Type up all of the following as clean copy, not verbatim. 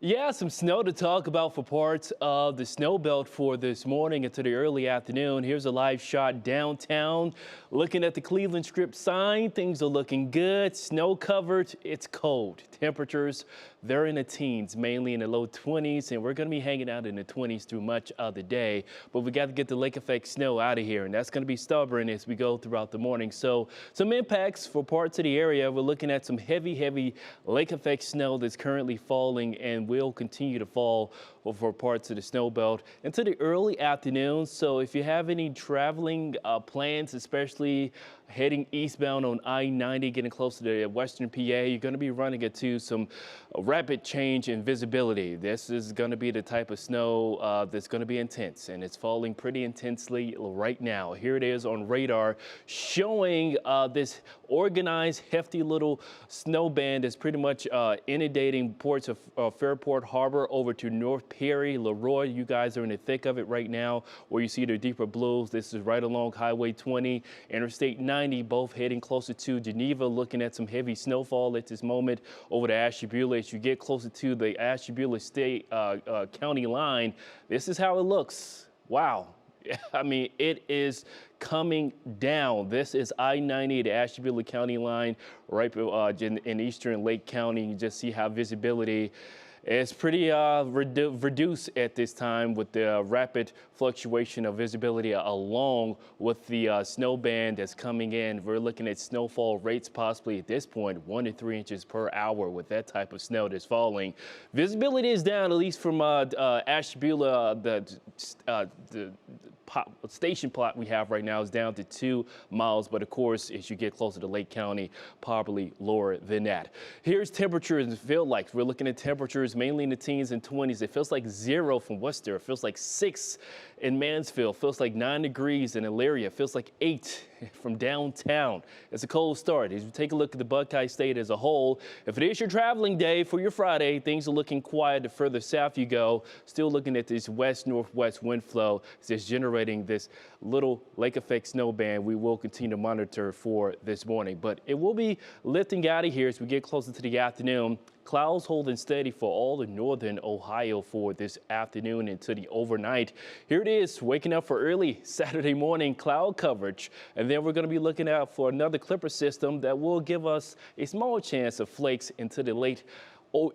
Yeah, some snow to talk about for parts of the snow belt for this morning into the early afternoon. Here's a live shot downtown. Looking at the Cleveland Strip sign, things are looking good. Snow covered, it's cold. Temperatures, they're in the teens, mainly in the low 20s, and we're going to be hanging out in the 20s through much of the day. But we got to get the lake effect snow out of here, and that's going to be stubborn as we go throughout the morning. So some impacts for parts of the area. We're looking at some heavy lake effect snow that's currently falling and will continue to fall for parts of the snow belt into the early afternoon. So if you have any traveling plans, especially heading eastbound on I-90, getting closer to western PA, you're going to be running into some rapid change in visibility. This is going to be the type of snow that's going to be intense, and it's falling pretty intensely right now. Here it is on radar showing this organized, hefty little snow band that's pretty much inundating ports of Fairport Harbor over to North Perry, Leroy. You guys are in the thick of it right now where you see the deeper blues. This is right along Highway 20, Interstate 90, both heading closer to Geneva, looking at some heavy snowfall at this moment over the Ashtabula. As you get closer to the Ashtabula State County line, this is how it looks. Wow. I mean, it is coming down. This is I-90, the Ashtabula County line, right in eastern Lake County. You just see how visibility is pretty reduced at this time with the rapid fluctuation of visibility along with the snow band that's coming in. We're looking at snowfall rates possibly at this point 1 to 3 inches per hour with that type of snow that's falling. Visibility is down, at least from Ashtabula. The station plot we have right now is down to 2 miles, but of course, as you get closer to Lake County, probably lower than that. Here's temperatures and feel like. We're looking at temperatures mainly in the teens and 20s. It feels like 0 from Worcester. It feels like 6 in Mansfield. It feels like 9 degrees in Elyria. It feels like 8 from downtown. It's a cold start. As you take a look at the Buckeye State as a whole, if it is your traveling day for your Friday, things are looking quiet the further south you go. Still looking at this west-northwest wind flow that's generating this little lake effect snow band we will continue to monitor for this morning. But it will be lifting out of here as we get closer to the afternoon. Clouds holding steady for all of northern Ohio for this afternoon into the overnight. Here it is, waking up for early Saturday morning cloud coverage. And then we're going to be looking out for another clipper system that will give us a small chance of flakes into the late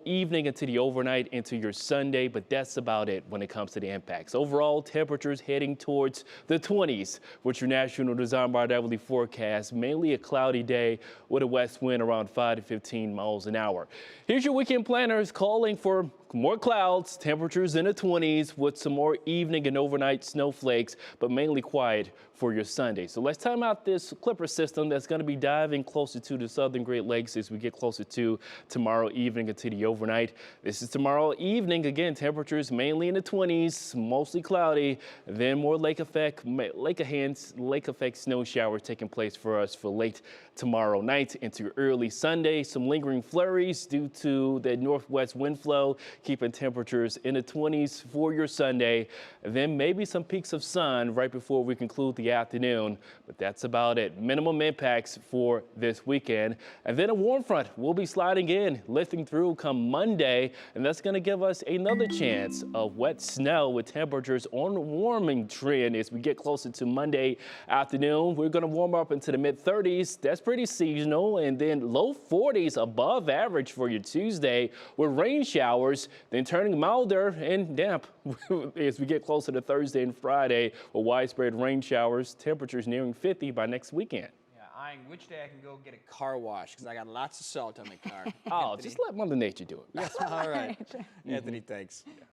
evening into the overnight into your Sunday, but that's about it when it comes to the impacts. Overall, temperatures heading towards the 20s with your National Design by Beverly forecast. Mainly a cloudy day with a west wind around 5 to 15 miles an hour. Here's your weekend planners calling for more clouds, temperatures in the 20s with some more evening and overnight snowflakes, but mainly quiet for your Sunday. So let's time out this clipper system that's going to be diving closer to the southern Great Lakes as we get closer to tomorrow evening into the overnight. This is tomorrow evening. Again, temperatures mainly in the 20s, mostly cloudy, then more lake effect snow showers taking place for us for late tomorrow night into early Sunday. Some lingering flurries due to the northwest wind flow, keeping temperatures in the 20s for your Sunday. Then maybe some peaks of sun right before we conclude the afternoon, but that's about it. Minimum impacts for this weekend. And then a warm front will be sliding in, lifting through come Monday, and that's going to give us another chance of wet snow with temperatures on a warming trend as we get closer to Monday afternoon. We're going to warm up into the mid-30s. That's pretty seasonal, and then low 40s above average for your Tuesday with rain showers, then turning milder and damp as we get closer to Thursday and Friday with widespread rain showers, temperatures nearing 50 by next weekend. Yeah, eyeing which day I can go get a car wash because I got lots of salt on my car. Oh, just let Mother Nature do it. Yes, all right. Anthony, thanks.